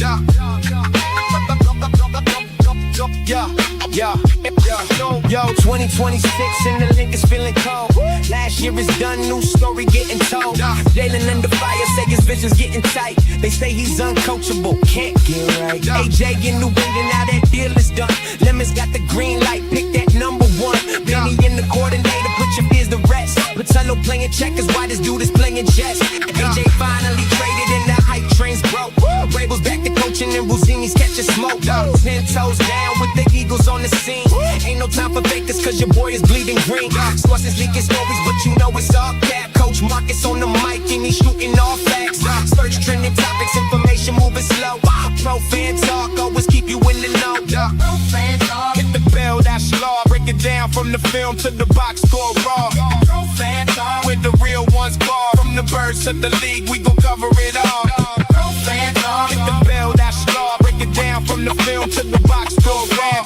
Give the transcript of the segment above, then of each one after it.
Yo, 2026 and the link is feeling cold. Last year is done, new story getting told. Jalen under fire, say his vision's getting tight. They say he's uncoachable, can't get right. AJ in New England, now that deal is done. Lemons got the green light, pick that number one. Benny in the coordinator, put your fears to rest. Patello playing checkers, why this dude is playing chess. AJ finally traded and the hype train's broke. Rabel's back to coaching and Rosini's catching smoke. 10 toes down with the Eagles on the scene. Ain't no time for fakers cause your boy is bleeding green. Sources leaking stories but you know it's all cap. Coach Marcus on the mic and he's shooting all facts. Search trending topics, information moving slow. Pro fan talk, always keep you in the know. Hit the bell, that's law. Break it down from the film to the box score raw. With the real ones bar. From the birds to the league, we gon' cover it all. Hit the bell, that's law. Break it down from the film to the box score raw.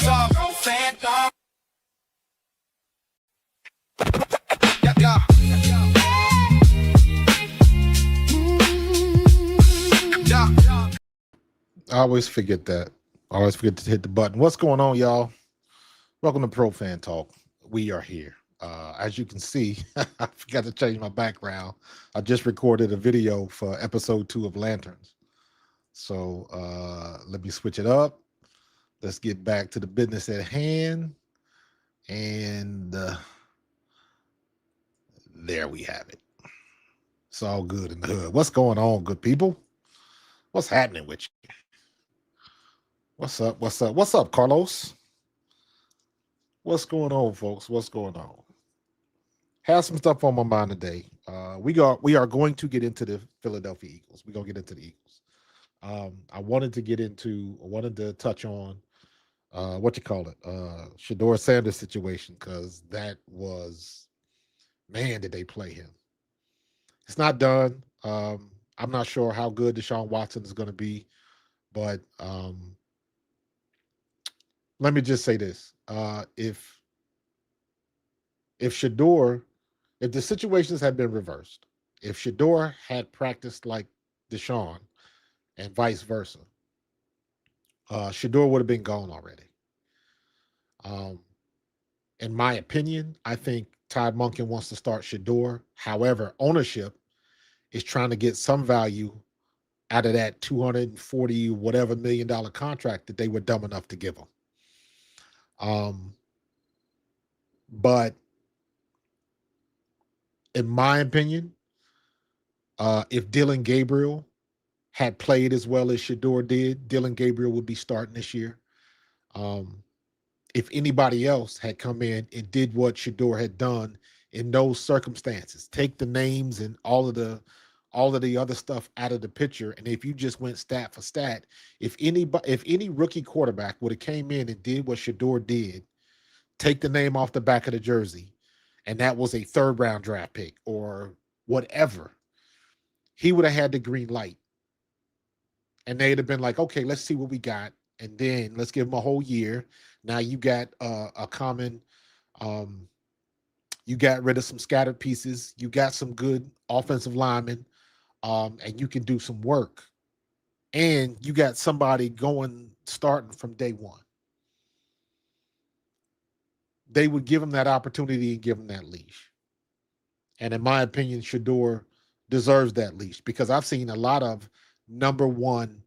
I always forget that. I always forget to hit the button. What's going on, y'all? Welcome to Pro Fan Talk. We are here. As you can see, I forgot to change my background. I just recorded a video for episode 2 of Lanterns. So let me switch it up. Let's get back to the business at hand. And there we have it. It's all good in the hood. What's going on, good people? What's happening with you? What's up? What's up? What's up, Carlos? What's going on, folks? What's going on? Have some stuff on my mind today. We are going to get into the Philadelphia Eagles. We're gonna get into the Eagles. I wanted to touch on Shedeur Sanders situation, because that was, man, did they play him. It's not done. I'm not sure how good Deshaun Watson is going to be, but let me just say this. If the situations had been reversed, if Shedeur had practiced like Deshaun and vice versa, Shedeur would have been gone already. In my opinion, I think Todd Monken wants to start Shedeur. However, ownership is trying to get some value out of that $240 whatever $1 million contract that they were dumb enough to give him. But in my opinion, if Dylan Gabriel had played as well as Shedeur did, Dylan Gabriel would be starting this year. If anybody else had come in and did what Shedeur had done in those circumstances, take the names and all of the other stuff out of the picture, and if you just went stat for stat, if any rookie quarterback would have came in and did what Shedeur did, take the name off the back of the jersey, and that was a 3rd round draft pick or whatever, he would have had the green light. And they'd have been like, okay, let's see what we got. And then let's give him a whole year. Now you got you got rid of some scattered pieces. You got some good offensive linemen, and you can do some work. And you got somebody starting from day one. They would give him that opportunity and give him that leash. And in my opinion, Shedeur deserves that leash, because I've seen a lot of number 1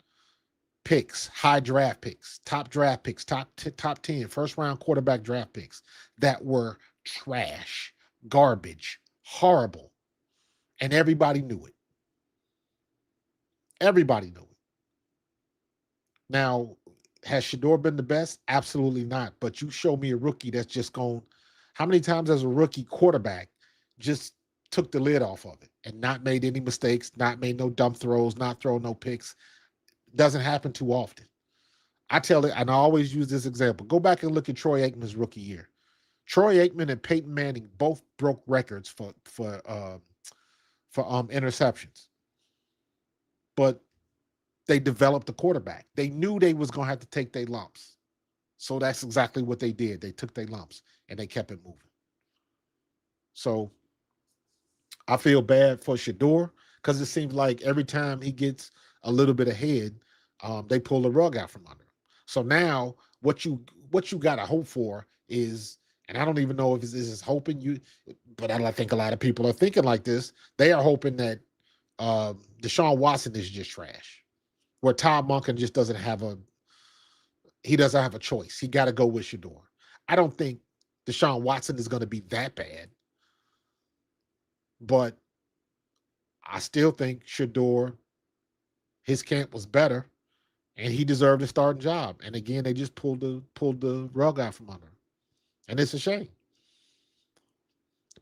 picks, high draft picks, top draft picks, top 10, first round quarterback draft picks that were trash, garbage, horrible. And everybody knew it. Everybody knew it. Now, has Shedeur been the best? Absolutely not. But you show me a rookie that's just gone. How many times as a rookie quarterback just took the lid off of it and not made any mistakes, not made no dumb throws, not thrown no picks? Doesn't happen too often. I tell it, and I always use this example. Go back and look at Troy Aikman's rookie year. Troy Aikman and Peyton Manning both broke records for interceptions. But they developed a quarterback. They knew they was going to have to take their lumps. So that's exactly what they did. They took their lumps and they kept it moving. So I feel bad for Shedeur, because it seems like every time he gets a little bit ahead, They pulled the rug out from under him. So now what you got to hope for is, and I don't even know if this is hoping you, but I think a lot of people are thinking like this. They are hoping that Deshaun Watson is just trash, where Todd Monken just doesn't have a choice. He got to go with Shedeur. I don't think Deshaun Watson is going to be that bad, but I still think Shedeur, his camp was better, and he deserved a starting job. And again, they just pulled the rug out from under him, and it's a shame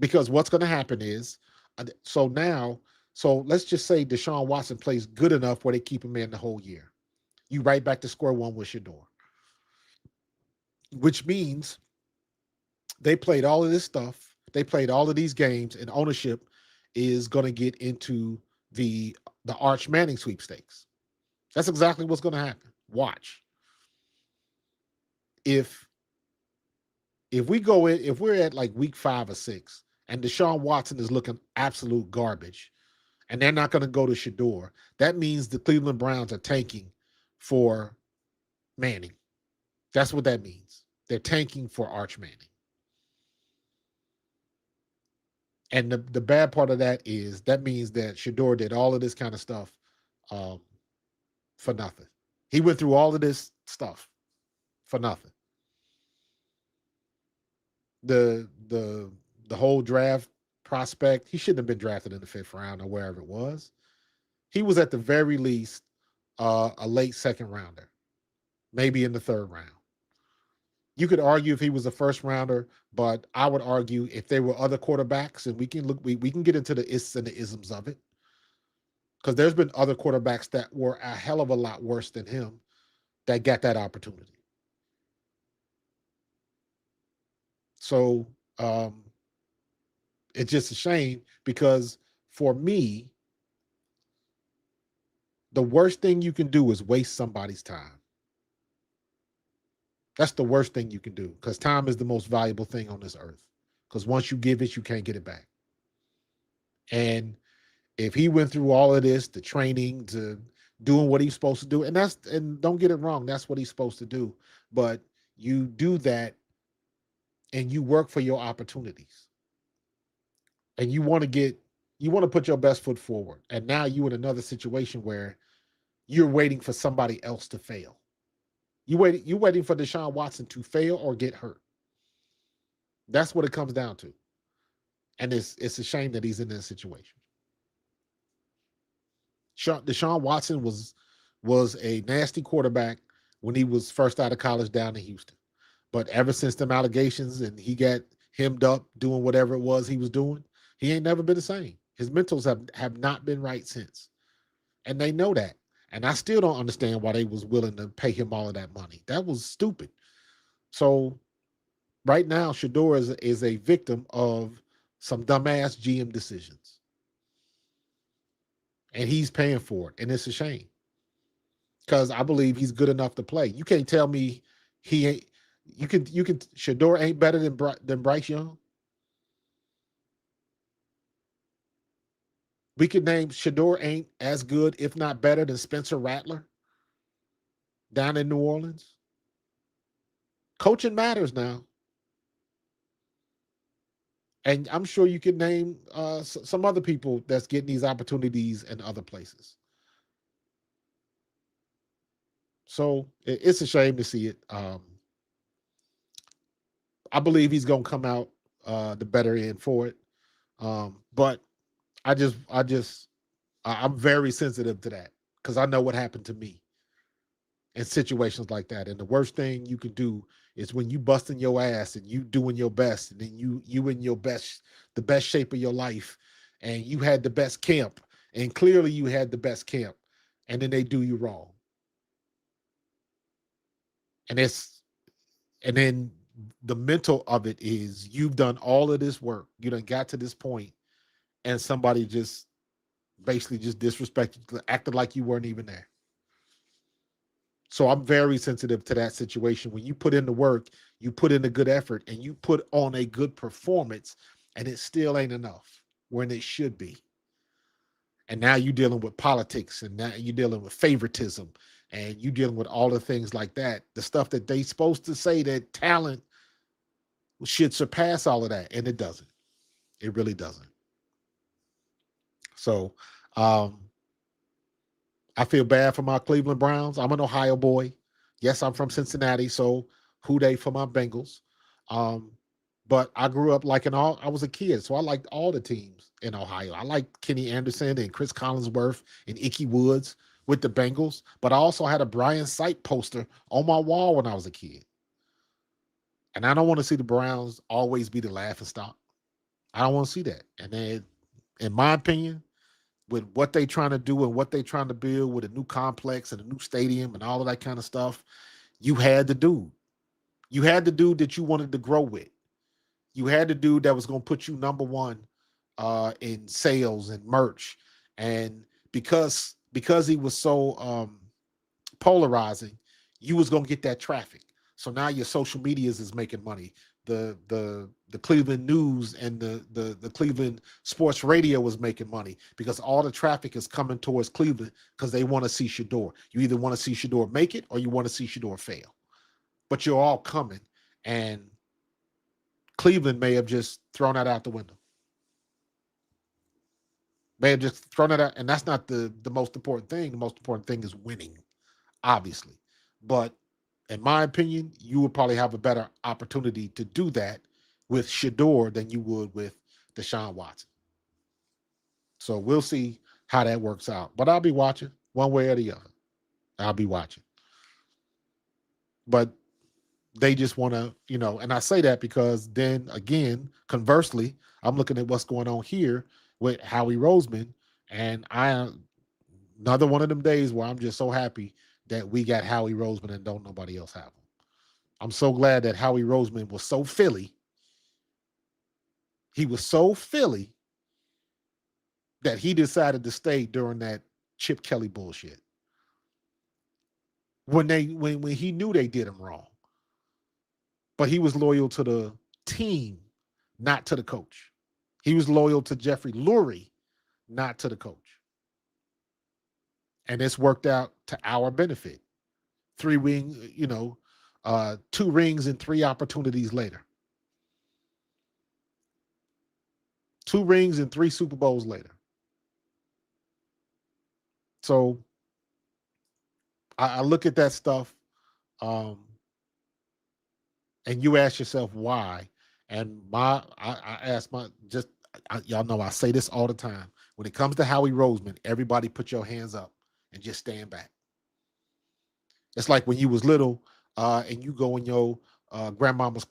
because what's going to happen is, so let's just say Deshaun Watson plays good enough where they keep him in the whole year. You right back to square one with Shedeur, which means they played all of this stuff. They played all of these games, and ownership is going to get into the Arch Manning sweepstakes. That's exactly what's going to happen. Watch. If we're at like week 5 or 6, and Deshaun Watson is looking absolute garbage, and they're not going to go to Shedeur, that means the Cleveland Browns are tanking for Manning. That's what that means. They're tanking for Arch Manning. And the bad part of that is that means that Shedeur did all of this kind of stuff for nothing. He went through all of this stuff for nothing. The whole draft prospect, he shouldn't have been drafted in the 5th round or wherever it was. He was at the very least a late 2nd rounder, maybe in the 3rd round. You could argue if he was a 1st rounder, but I would argue if there were other quarterbacks, and we can get into the ists and the isms of it, because there's been other quarterbacks that were a hell of a lot worse than him that got that opportunity. So it's just a shame because for me, the worst thing you can do is waste somebody's time. That's the worst thing you can do, because time is the most valuable thing on this earth. Because once you give it, you can't get it back. And if he went through all of this, the training, to doing what he's supposed to do, and don't get it wrong, that's what he's supposed to do. But you do that and you work for your opportunities. And you want to put your best foot forward. And now you in another situation where you're waiting for somebody else to fail. You're waiting for Deshaun Watson to fail or get hurt. That's what it comes down to. And it's a shame that he's in this situation. Deshaun Watson was a nasty quarterback when he was first out of college down in Houston. But ever since them allegations and he got hemmed up doing whatever it was he was doing, he ain't never been the same. His mentals have not been right since. And they know that. And I still don't understand why they was willing to pay him all of that money. That was stupid. So right now, Shedeur is a victim of some dumbass GM decisions. And he's paying for it. And it's a shame. Because I believe he's good enough to play. You can't tell me he ain't. Shedeur ain't better than Bryce Young. We could name Shedeur ain't as good, if not better, than Spencer Rattler down in New Orleans. Coaching matters now. And I'm sure you could name some other people that's getting these opportunities in other places. So it's a shame to see it. I believe he's going to come out the better end for it. But I'm very sensitive to that because I know what happened to me in situations like that. And the worst thing you can do is when you busting your ass and you doing your best, and then you in the best shape of your life, and you had the best camp, and clearly you had the best camp, and then they do you wrong. And then the mental of it is you've done all of this work. You done got to this point, and somebody just basically just disrespected, acted like you weren't even there. So I'm very sensitive to that situation. When you put in the work, you put in a good effort, and you put on a good performance, and it still ain't enough when it should be. And now you're dealing with politics, and now you're dealing with favoritism. and you dealing with all the things like that, the stuff that they supposed to say that talent should surpass all of that, and it doesn't. It really doesn't. So I feel bad for my Cleveland Browns. I'm an Ohio boy. Yes, I'm from Cincinnati, so who they for my Bengals. Um, but I grew up liking all. I was a kid, so I liked all the teams in Ohio. I liked Kenny Anderson and Chris Collinsworth and Ickey Woods with the Bengals. But I also had a Brian Sight poster on my wall when I was a kid. And I don't want to see the Browns always be the laughing stock. I don't want to see that. And then, in my opinion, with what they trying to do and what they trying to build with a new complex and a new stadium and all of that kind of stuff, you had the dude. You had the dude that you wanted to grow with. You had the dude that was going to put you number one in sales and merch. And because he was so polarizing, you was going to get that traffic. So now your social medias is making money. The Cleveland News and the Cleveland Sports Radio was making money because all the traffic is coming towards Cleveland because they want to see Shedeur. You either want to see Shedeur make it or you want to see Shedeur fail. But you're all coming, and Cleveland may have just thrown that out the window. May have just thrown it out, and that's not the most important thing. The most important thing is winning, obviously. But in my opinion, you would probably have a better opportunity to do that with Shedeur than you would with Deshaun Watson. So we'll see how that works out. But I'll be watching one way or the other. I'll be watching. But they just want to, and I say that because then again, conversely, I'm looking at what's going on here with Howie Roseman, and another one of them days where I'm just so happy that we got Howie Roseman and don't nobody else have him. I'm so glad that Howie Roseman was so Philly. He was so Philly that he decided to stay during that Chip Kelly bullshit. When he knew they did him wrong. But he was loyal to the team, not to the coach. He was loyal to Jeffrey Lurie, not to the coach. And it's worked out to our benefit. 2 rings and 3 opportunities later. 2 rings and 3 Super Bowls later. So I look at that stuff, and you ask yourself why. And I ask y'all know I say this all the time. When it comes to Howie Roseman, everybody put your hands up and just stand back. It's like when you was little and you go in your grandmama's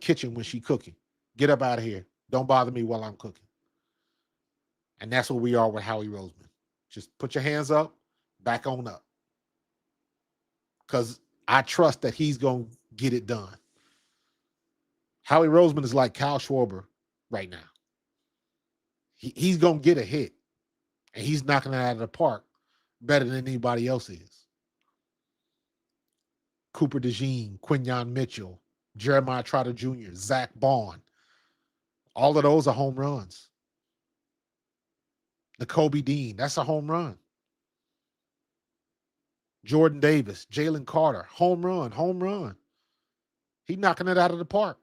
kitchen when she cooking. Get up out of here. Don't bother me while I'm cooking. And that's what we are with Howie Roseman. Just put your hands up, back on up. Because I trust that he's going to get it done. Howie Roseman is like Kyle Schwarber right now. He's going to get a hit. And he's knocking it out of the park better than anybody else is. Cooper DeJean, Quinyon Mitchell, Jeremiah Trotter Jr., Zach Bond. All of those are home runs. N'Kobe Dean, that's a home run. Jordan Davis, Jalen Carter, home run. He's knocking it out of the park.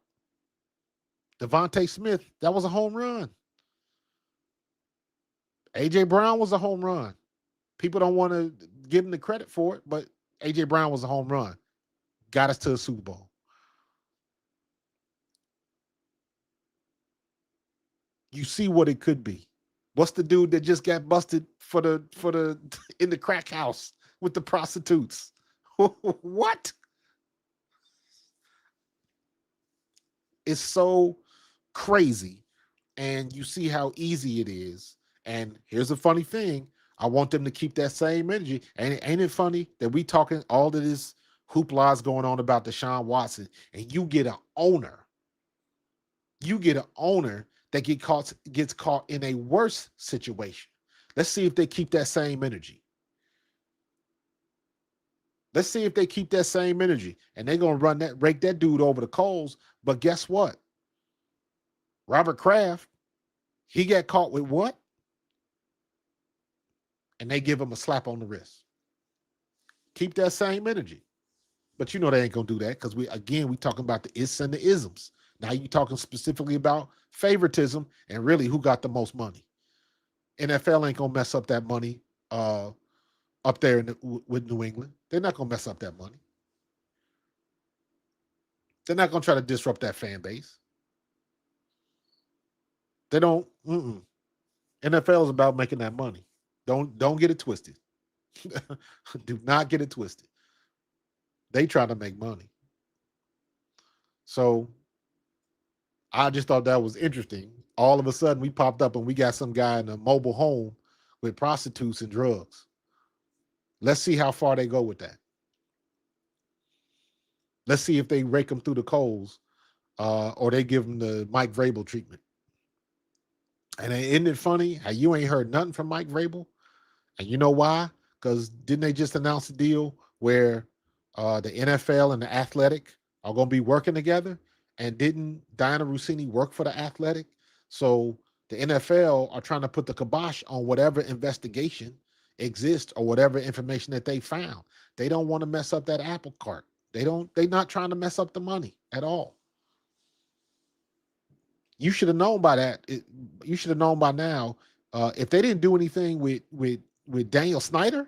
Devontae Smith, that was a home run. A.J. Brown was a home run. People don't want to give him the credit for it, but A.J. Brown was a home run. Got us to a Super Bowl. You see what it could be. What's the dude that just got busted for the in the crack house with the prostitutes? What? It's so crazy. And you see how easy it is. And here's a funny thing. I want them to keep that same energy. And ain't it funny that we talking all of this hoopla going on about Deshaun Watson, and you get an owner. You get an owner that gets caught in a worse situation. Let's see if they keep that same energy. Let's see if they keep that same energy. And they're going to rake that dude over the coals. But guess what? Robert Kraft, he got caught with what? And they give him a slap on the wrist. Keep that same energy. But you know they ain't gonna do that because we talking about the is and the isms. Now you talking specifically about favoritism and really who got the most money. NFL ain't gonna mess up that money up there with New England. They're not gonna mess up that money. They're not gonna try to disrupt that fan base. They don't. NFL is about making that money. Don't get it twisted. Do not get it twisted. They try to make money. So I just thought that was interesting. All of a sudden, we popped up and we got some guy in a mobile home with prostitutes and drugs. Let's see how far they go with that. Let's see if they rake them through the coals or they give them the Mike Vrabel treatment. And isn't it funny how you ain't heard nothing from Mike Vrabel? And you know why? Because didn't they just announce a deal where the NFL and the Athletic are going to be working together? And didn't Diana Rossini work for the Athletic? So the NFL are trying to put the kibosh on whatever investigation exists or whatever information that they found. They don't want to mess up that apple cart. They're not trying to mess up the money at all. You should have known by that. You should have known by now. If they didn't do anything with Daniel Snyder,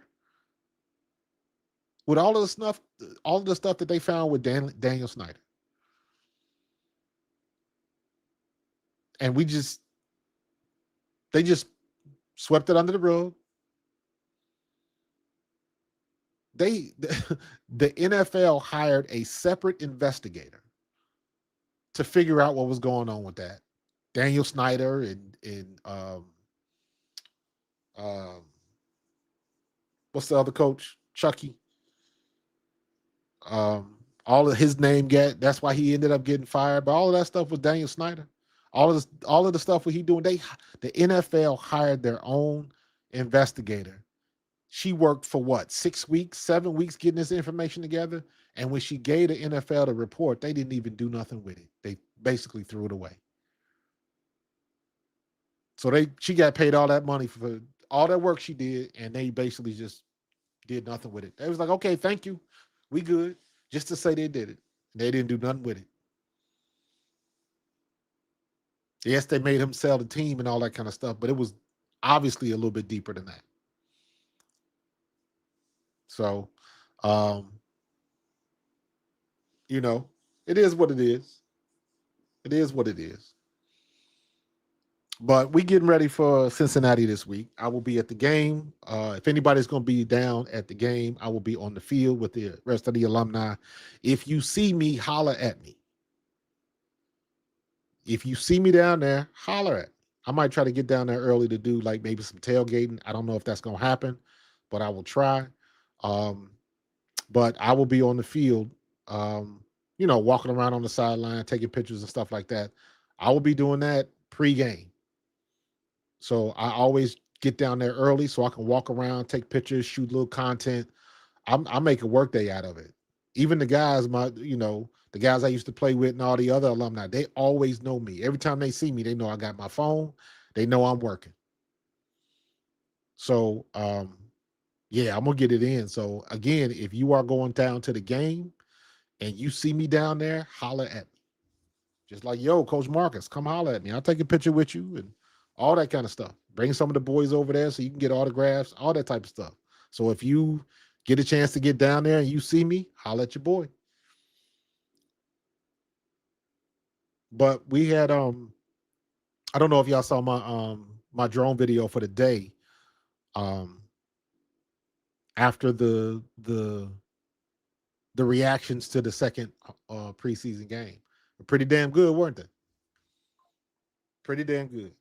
with all of the stuff that they found with Daniel Snyder, and they just swept it under the rug. The NFL hired a separate investigator to figure out what was going on with that. Daniel Snyder and what's the other coach? Chucky. All of his name that's why he ended up getting fired. But all of that stuff was Daniel Snyder. All of the stuff what he doing, the NFL hired their own investigator. She worked for what, 6 weeks, 7 weeks getting this information together. And when she gave the NFL the report, they didn't even do nothing with it. They basically threw it away. So she got paid all that money for all that work she did, and they basically just did nothing with it. They was like, okay, thank you. We good. Just to say they did it. They didn't do nothing with it. Yes, they made him sell the team and all that kind of stuff, but it was obviously a little bit deeper than that. So, it is what it is. It is what it is. But we getting ready for Cincinnati this week. I will be at the game. If anybody's going to be down at the game, I will be on the field with the rest of the alumni. If you see me, holler at me. If you see me down there, holler at me. I might try to get down there early to do like maybe some tailgating. I don't know if that's going to happen, but I will try. But I will be on the field, walking around on the sideline, taking pictures and stuff like that. I will be doing that pregame. So I always get down there early so I can walk around, take pictures, shoot a little content. I make a work day out of it. Even the guys, the guys I used to play with and all the other alumni, they always know me. Every time they see me, they know I got my phone. They know I'm working. So, I'm going to get it in. So, again, if you are going down to the game and you see me down there, holler at me. Just like, yo, Coach Marcus, come holler at me. I'll take a picture with you and all that kind of stuff. Bring some of the boys over there so you can get autographs, all that type of stuff. So if you get a chance to get down there and you see me, holler at your boy. But we had I don't know if y'all saw my drone video for the day. After the reactions to the second preseason game. Pretty damn good, weren't they? Pretty damn good.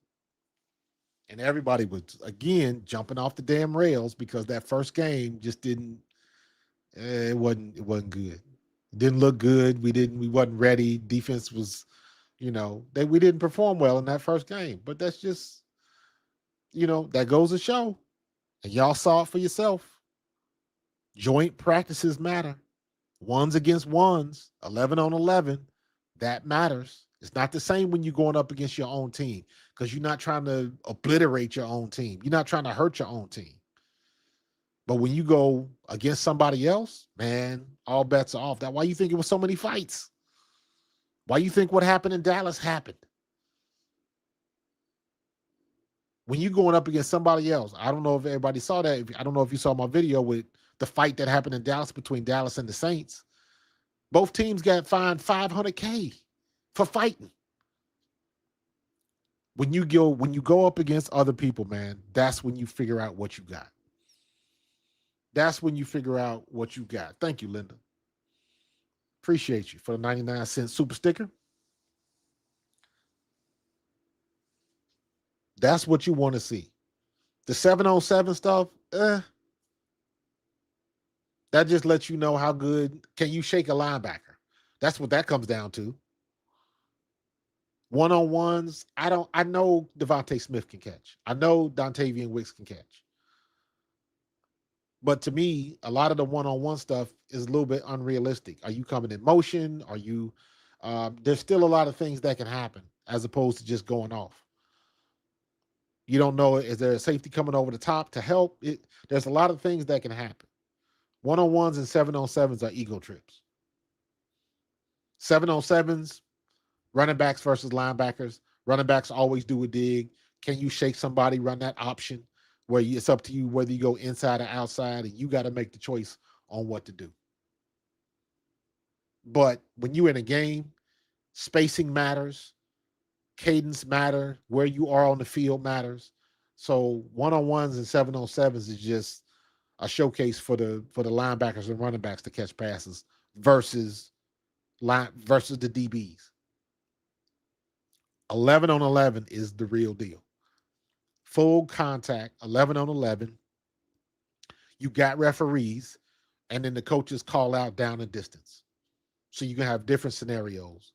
And everybody was, again, jumping off the damn rails because that first game just it wasn't good. It didn't look good. We wasn't ready. Defense was, we didn't perform well in that first game. But that's just, that goes to show. And y'all saw it for yourself. Joint practices matter. Ones against ones, 11 on 11, that matters. It's not the same when you're going up against your own team because you're not trying to obliterate your own team. You're not trying to hurt your own team. But when you go against somebody else, man, all bets are off. That's why you think it was so many fights. Why you think what happened in Dallas happened? When you going up against somebody else, I don't know if everybody saw that. I don't know if you saw my video with the fight that happened in Dallas between Dallas and the Saints. Both teams got fined $500K for fighting. When you go up against other people, man, that's when you figure out what you got. That's when you figure out what you got. Thank you, Linda. Appreciate you for the 99-cent super sticker. That's what you want to see. The 7-on-7 stuff, that just lets you know how good can you shake a linebacker. That's what that comes down to. One-on-ones, I know Devontae Smith can catch. I know Dontavian Wicks can catch. But to me, a lot of the one-on-one stuff is a little bit unrealistic. Are you coming in motion? Are you there's still a lot of things that can happen as opposed to just going off. You don't know, is there a safety coming over the top to help? There's a lot of things that can happen. One-on-ones and 7-on-7s are ego trips. 7-on-7s, running backs versus linebackers. Running backs always do a dig. Can you shake somebody, run that option where it's up to you whether you go inside or outside, and you got to make the choice on what to do. But when you're in a game, spacing matters, cadence matter, where you are on the field matters. So one-on-ones and 7-on-7s is just a showcase for the linebackers and running backs to catch passes versus the DBs. 11-on-11 is the real deal. Full contact, 11-on-11. You got referees, and then the coaches call out down and distance. So you can have different scenarios.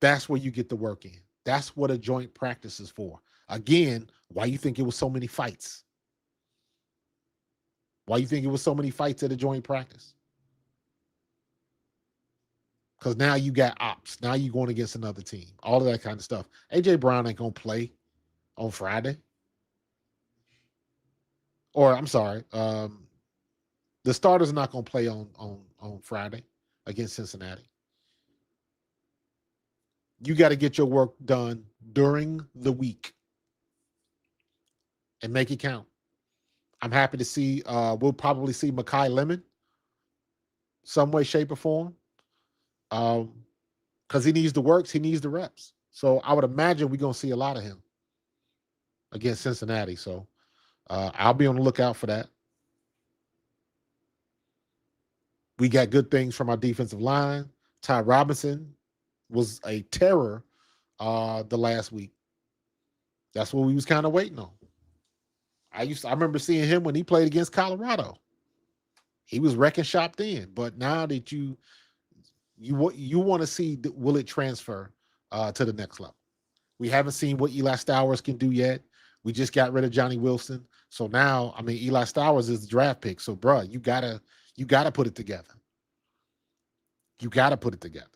That's where you get the work in. That's what a joint practice is for. Again, why you think it was so many fights? Why you think it was so many fights at a joint practice? Because now you got ops. Now you're going against another team. All of that kind of stuff. A.J. Brown ain't going to play on Friday. Or, I'm sorry, the starters are not going to play on Friday against Cincinnati. You got to get your work done during the week and make it count. I'm happy to see, we'll probably see Mekhi Lemon some way, shape, or form. Because he needs the works, he needs the reps. So I would imagine we're going to see a lot of him against Cincinnati. So I'll be on the lookout for that. We got good things from our defensive line. Ty Robinson was a terror the last week. That's what we was kind of waiting on. I remember seeing him when he played against Colorado. He was wrecking shop then. But now that you want to see, will it transfer to the next level? We haven't seen what Eli Stowers can do yet. We just got rid of Johnny Wilson. So now, I mean, Eli Stowers is the draft pick. So, bro, you gotta put it together. You got to put it together.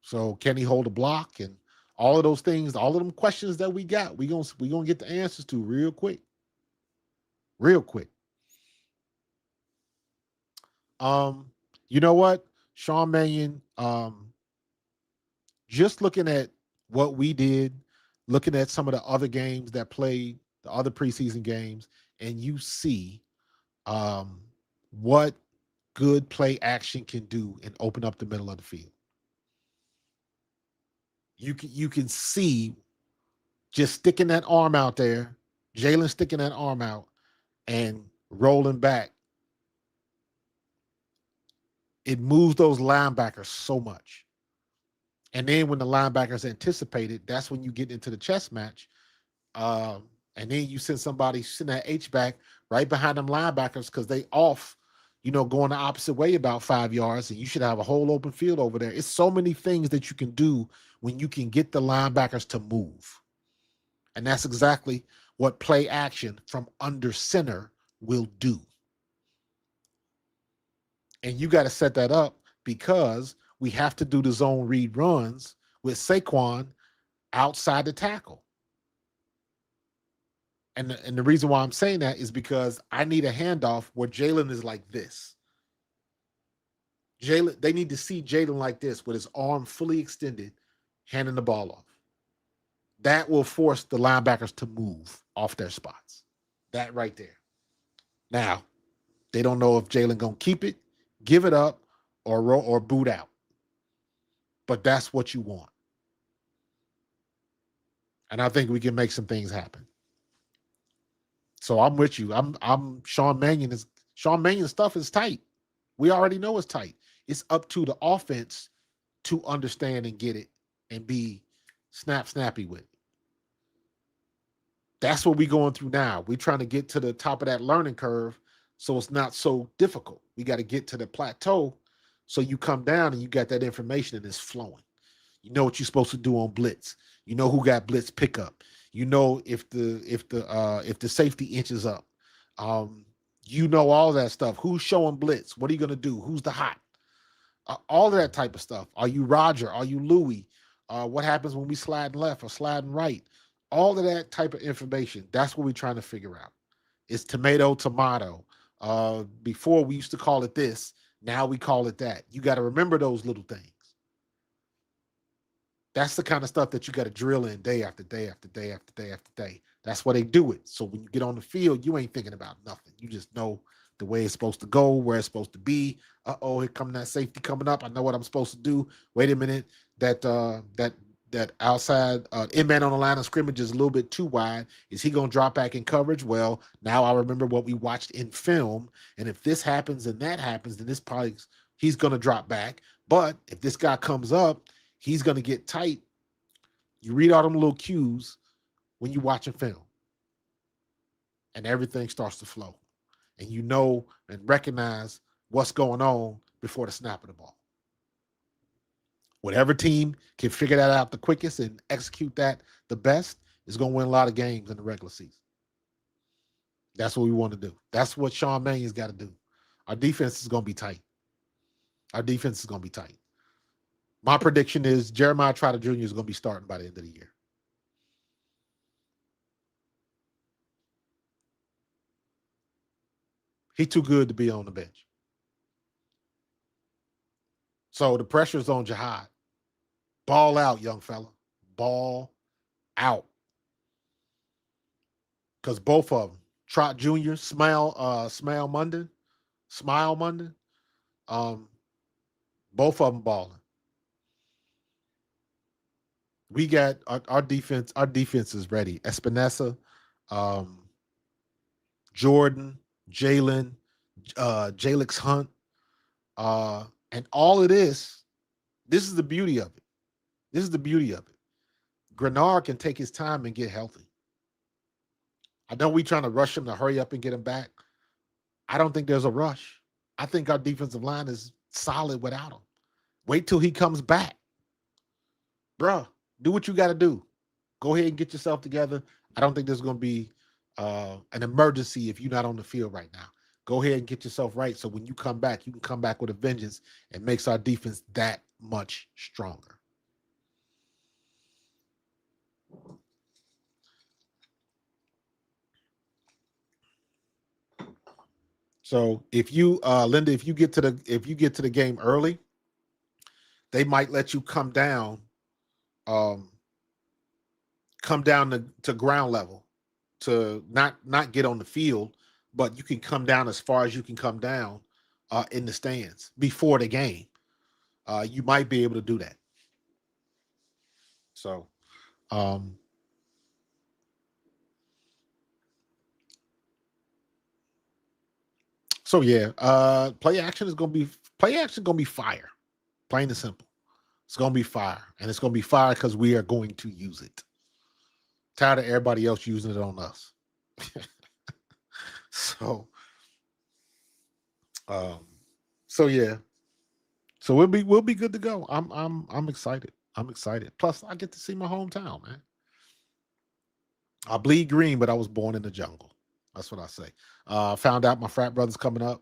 So can he hold a block and all of those things, all of them questions that we got, we gonna get the answers to real quick. Real quick. You know what? Sean Mannion, just looking at what we did, looking at some of the other games that played, the other preseason games, and you see what good play action can do and open up the middle of the field. You can see just sticking that arm out there, Jalen sticking that arm out and rolling back. It moves those linebackers so much. And then when the linebackers anticipate it, that's when you get into the chess match. And then you send somebody sitting that H-back right behind them linebackers because they off, going the opposite way about 5 yards, and you should have a whole open field over there. It's so many things that you can do when you can get the linebackers to move. And that's exactly what play action from under center will do. And you got to set that up because we have to do the zone read runs with Saquon outside the tackle. And the reason why I'm saying that is because I need a handoff where Jalen is like this. They need to see Jalen like this with his arm fully extended, handing the ball off. That will force the linebackers to move off their spots. That right there. Now, they don't know if Jalen gonna keep it, give it up, or boot out. But that's what you want. And I think we can make some things happen. So I'm with you. I'm Sean Mannion's stuff is tight. We already know it's tight. It's up to the offense to understand and get it and be snappy with it. That's what we're going through now. We're trying to get to the top of that learning curve so it's not so difficult. We got to get to the plateau so you come down and you got that information and it's flowing. You know what you're supposed to do on blitz. You know who got blitz pickup. You know if the safety inches up. You know all that stuff. Who's showing blitz? What are you going to do? Who's the hot? All of that type of stuff. Are you Roger? Are you Louis? What happens when we slide left or slide right? All of that type of information. That's what we're trying to figure out. It's tomato. Before we used to call it this. Now we call it that. You got to remember those little things. That's the kind of stuff that you got to drill in day after day after day after day after day. That's why they do it. So when you get on the field, you ain't thinking about nothing. You just know the way it's supposed to go, where it's supposed to be. Here come that safety coming up. I know what I'm supposed to do. Wait a minute. That outside in-man on the line of scrimmage is a little bit too wide. Is he going to drop back in coverage? Well, now I remember what we watched in film. And if this happens and that happens, then he's going to drop back. But if this guy comes up, he's going to get tight. You read all them little cues when you're watching film. And everything starts to flow. And you know and recognize what's going on before the snap of the ball. Whatever team can figure that out the quickest and execute that the best is going to win a lot of games in the regular season. That's what we want to do. That's what Sean Mannion's got to do. Our defense is going to be tight. My prediction is Jeremiah Trotter Jr. is going to be starting by the end of the year. He's too good to be on the bench. So the pressure's on Jihad. Ball out, young fella. Ball out. Because both of them, Trot Jr., Smile Munden, both of them balling. We got our defense. Our defense is ready. Espinosa, Jordan, Jalen, Jalix Hunt, and all of this. This is the beauty of it. Grenard can take his time and get healthy. I know we're trying to rush him to hurry up and get him back. I don't think there's a rush. I think our defensive line is solid without him. Wait till he comes back. Bruh, do what you got to do. Go ahead and get yourself together. I don't think there's going to be an emergency if you're not on the field right now. Go ahead and get yourself right so when you come back, you can come back with a vengeance and makes our defense that much stronger. So if you, Linda, if you get to the game early, they might let you come down to ground level to not get on the field, but you can come down as far as you can come down in the stands before the game. You might be able to do that. So, play action gonna be fire. Plain and simple. It's gonna be fire. And it's gonna be fire because we are going to use it. Tired of everybody else using it on us. So we'll be good to go. I'm excited. Plus, I get to see my hometown, man. I bleed green, but I was born in the jungle. That's what I say. Found out my frat brother's coming up.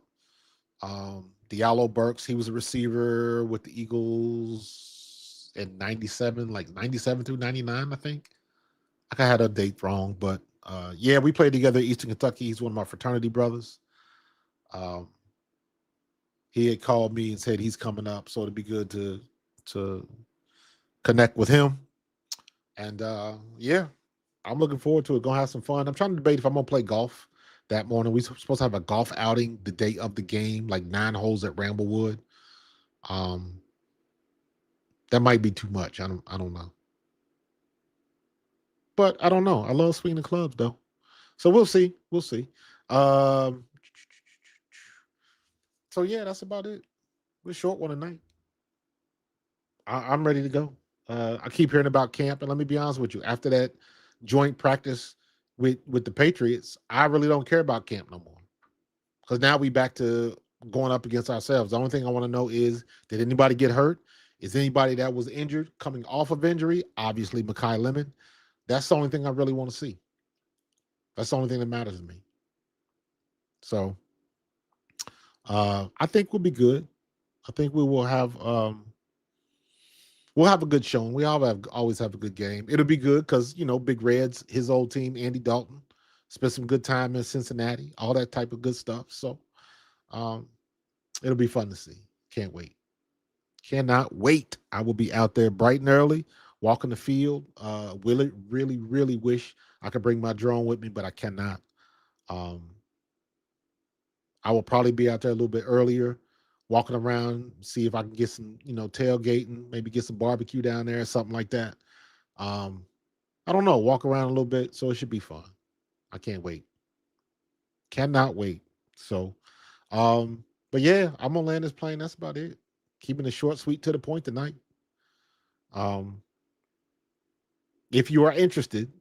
Diallo Burks, he was a receiver with the Eagles in 97, like 97 through 99, I think. I had a date wrong, but Yeah, we played together at Eastern Kentucky. He's one of my fraternity brothers. Um, he had called me and said he's coming up, so it'd be good to connect with him. And yeah, I'm looking forward to it. Gonna have some fun. I'm trying to debate if I'm gonna play golf that morning. We're supposed to have a golf outing the day of the game, like 9 holes at Ramblewood. That might be too much. I don't know. But I don't know. I love swinging clubs though. So we'll see. We'll see. Um, so yeah, that's about it. We're short one tonight. I'm ready to go. I keep hearing about camp, and let me be honest with you. After that joint practice with the Patriots, I really don't care about camp no more. Because now we back to going up against ourselves. The only thing I want to know is, did anybody get hurt? Is anybody that was injured coming off of injury? Obviously, Mekhi Lemon. That's the only thing I really want to see. That's the only thing that matters to me. So I think we'll be good. I think we will have we'll have a good showing. We always have a good game. It'll be good because, Big Red's his old team, Andy Dalton, spent some good time in Cincinnati, all that type of good stuff. So it'll be fun to see. Can't wait. Cannot wait. I will be out there bright and early, walking the field. Really wish I could bring my drone with me, but I cannot. I will probably be out there a little bit earlier, walking around, see if I can get some, tailgating, maybe get some barbecue down there or something like that. I don't know, walk around a little bit, so it should be fun. I can't wait. Cannot wait. So, but yeah, I'm gonna land this plane. That's about it. Keeping it short, sweet, to the point tonight. If you are interested,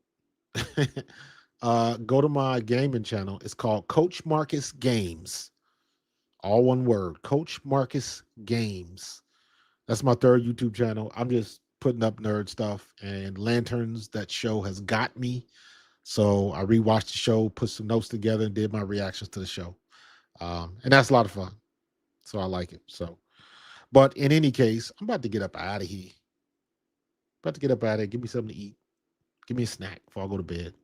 go to my gaming channel. It's called Coach Marcus Games. All one word, Coach Marcus Games. That's my third YouTube channel. I'm just putting up nerd stuff, and Lanterns, that show has got me. So I rewatched the show, put some notes together, and did my reactions to the show. And that's a lot of fun. So I like it. So, but in any case, I'm about to get up out of here. Give me something to eat. Give me a snack before I go to bed.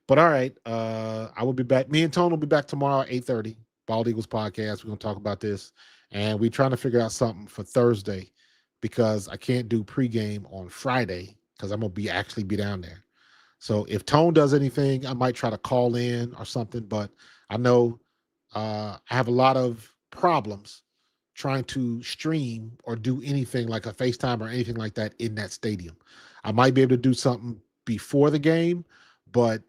But all right, I will be back. Me and Tone will be back tomorrow at 8:30. Bald Eagles podcast. We're going to talk about this. And we're trying to figure out something for Thursday because I can't do pregame on Friday because I'm going to actually be down there. So if Tone does anything, I might try to call in or something. But I know I have a lot of problems trying to stream or do anything like a FaceTime or anything like that in that stadium. I might be able to do something before the game, but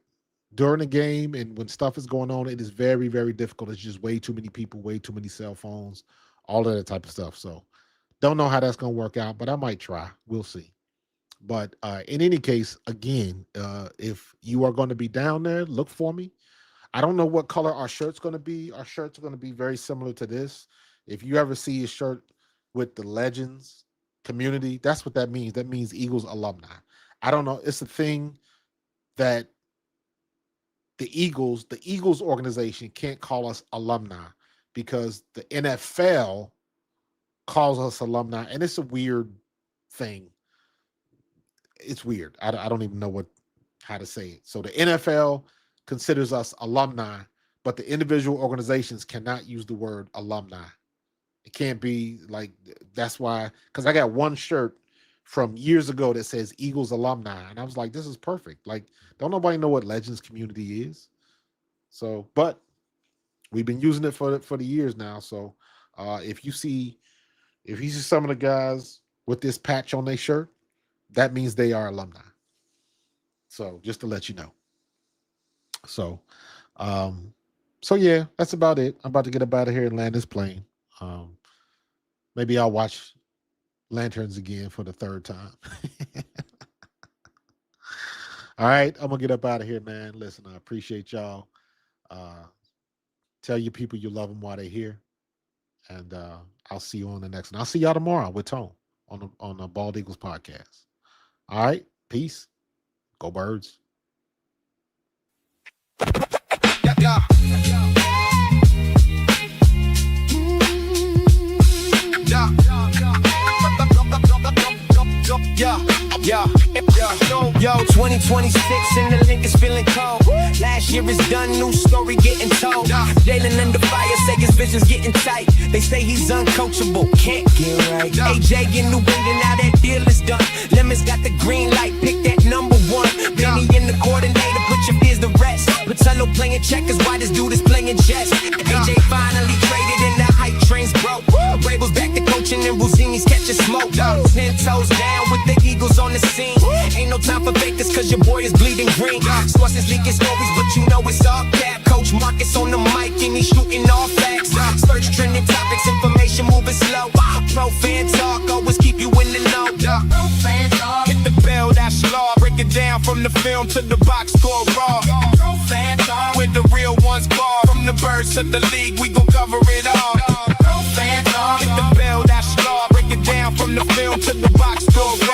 during the game and when stuff is going on, it is very, very difficult. It's just way too many people, way too many cell phones, all of that type of stuff. So don't know how that's going to work out, but I might try. We'll see. But in any case, again, if you are going to be down there, look for me. I don't know what color our shirt's going to be. Our shirts are going to be very similar to this. If you ever see a shirt with the Legends community, that's what that means. That means Eagles alumni. I don't know. It's a thing that the Eagles organization can't call us alumni because the NFL calls us alumni, and it's a weird thing. It's weird. I don't even know how to say it. So the NFL considers us alumni, but the individual organizations cannot use the word alumni. It can't be like, that's why, because I got one shirt from years ago that says Eagles alumni, and I was like, this is perfect. Like, don't nobody know what Legends community is. So, but we've been using it for the years now. So if you see some of the guys with this patch on their shirt, that means they are alumni. So just to let you know. So yeah, that's about it. I'm about to get up out of here and land this plane. Maybe I'll watch Lanterns again for the third time. All right, I'm gonna get up out of here, man. Listen, I appreciate y'all. Tell your people you love them while they're here, and I'll see you on the next one. I'll see y'all tomorrow with Tone on the Bald Eagles podcast. All right, peace. Go Birds. Yeah. Yeah. Yo, 2026 and the link is feeling cold. Last year is done, new story getting told. Jalen under fire, say his vision's getting tight. They say he's uncoachable, can't get right. AJ in New England, now that deal is done. Lemons got the green light, pick that number one. Benny in the coordinator, put your fears to rest. Patillo playing checkers, why this dude is playing chess. AJ finally traded and the hype train's broke. Bravel's back to coaching and Rosini's catching smoke. 10 toes down with the Eagles on the scene. Ain't no time for fakers cause your boy is bleeding green. Sources leaking stories but you know it's all cap. Coach Marcus on the mic and he's shooting all facts. Search trending topics, information moving slow. Pro fan talk, always keep you in the know. Hit the bell, that's law. Break it down from the film to the box score raw. With the real ones ball. From the birds to the league, we gon' cover it all. Hit the bell, that's law. Break it down from the film to the box score raw.